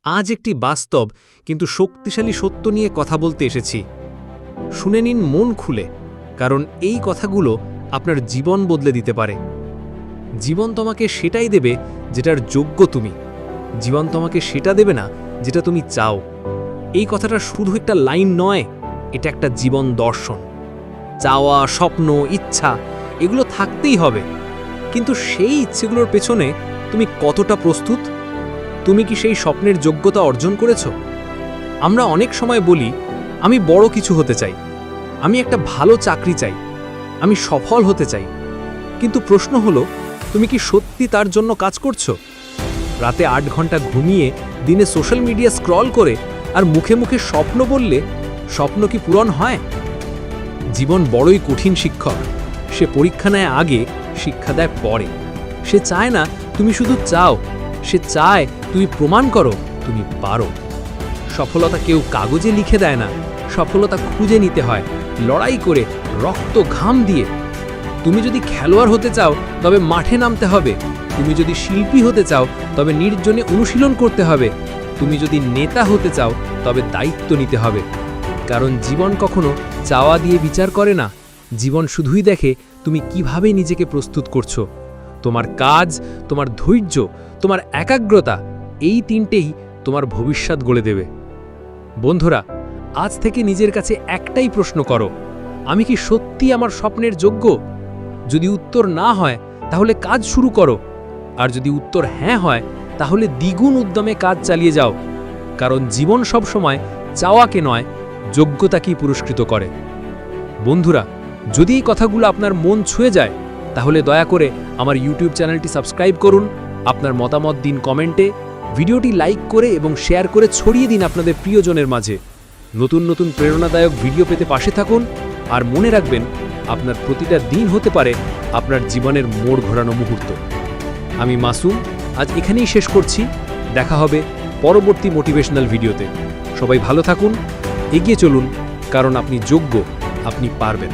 আজ একটি বাস্তব কিন্তু শক্তিশালী সত্য নিয়ে কথা বলতে এসেছি। শুনে নিন মন খুলে, কারণ এই কথাগুলো আপনার জীবন বদলে দিতে পারে। জীবন তোমাকে সেটাই দেবে যেটার যোগ্য তুমি। জীবন তোমাকে সেটা দেবে না যেটা তুমি চাও। এই কথাটা শুধু একটা লাইন নয়, এটা একটা জীবন দর্শন। চাওয়া, স্বপ্ন, ইচ্ছা এগুলো থাকতেই হবে, কিন্তু সেই ইচ্ছেগুলোর পেছনে তুমি কতটা প্রস্তুত? তুমি কি সেই স্বপ্নের যোগ্যতা অর্জন করেছ? আমরা অনেক সময় বলি, আমি বড় কিছু হতে চাই, আমি একটা ভালো চাকরি চাই, আমি সফল হতে চাই। কিন্তু প্রশ্ন হলো, তুমি কি সত্যি তার জন্য কাজ করছো? রাতে 8 ঘন্টা ঘুমিয়ে, দিনে সোশ্যাল মিডিয়া স্ক্রল করে আর মুখে মুখে স্বপ্ন বললে স্বপ্ন কি পূরণ হয়? জীবন বড়ই কঠিন শিক্ষক। সে পরীক্ষা নেয় আগে, শিক্ষা দেয় পরে। সে চায় না তুমি শুধু চাও, সে চায় তুমি প্রমাণ করো তুমি পারো। সফলতা কেউ কাগজে লিখে দেয় না, সফলতা খুঁজে নিতে হয়, লড়াই করে, রক্ত ঘাম দিয়ে। তুমি যদি খেলোয়াড় হতে চাও তবে মাঠে নামতে হবে। তুমি যদি শিল্পী হতে চাও তবে নির্জনে অনুশীলন করতে হবে। তুমি যদি নেতা হতে চাও তবে দায়িত্ব নিতে হবে। কারণ জীবন কখনো চাওয়া দিয়ে বিচার করে না। জীবন শুধুই দেখে তুমি কিভাবে নিজেকে প্রস্তুত করছো। তোমার কাজ, তোমার ধৈর্য, তোমার একাগ্রতা, এই তিনটেই তোমার ভবিষ্যৎ গড়ে দেবে। বন্ধুরা, আজ থেকে নিজের কাছে একটাই প্রশ্ন করো, আমি কি সত্যি আমার স্বপ্নের যোগ্য? যদি উত্তর না হয় তাহলে কাজ শুরু করো, আর যদি উত্তর হ্যাঁ হয় তাহলে দ্বিগুণ উদ্যমে কাজ চালিয়ে যাও। কারণ জীবন সবসময় চাওয়াকে নয়, যোগ্যতাকেই পুরস্কৃত করে। বন্ধুরা, যদি এই কথাগুলো আপনার মন ছুঁয়ে যায় তাহলে দয়া করে আমার ইউটিউব চ্যানেলটি সাবস্ক্রাইব করুন, আপনার মতামত দিন কমেন্টে, ভিডিওটি লাইক করে এবং শেয়ার করে ছড়িয়ে দিন আপনাদের প্রিয়জনের মাঝে। নতুন নতুন প্রেরণাদায়ক ভিডিও পেতে পাশে থাকুন, আর মনে রাখবেন, আপনার প্রতিটা দিন হতে পারে আপনার জীবনের মোড় ঘোরানো মুহূর্ত। আমি মাসুম, আজ এখানেই শেষ করছি। দেখা হবে পরবর্তী মোটিভেশনাল ভিডিওতে। সবাই ভালো থাকুন, এগিয়ে চলুন, কারণ আপনি যোগ্য, আপনি পারবেন।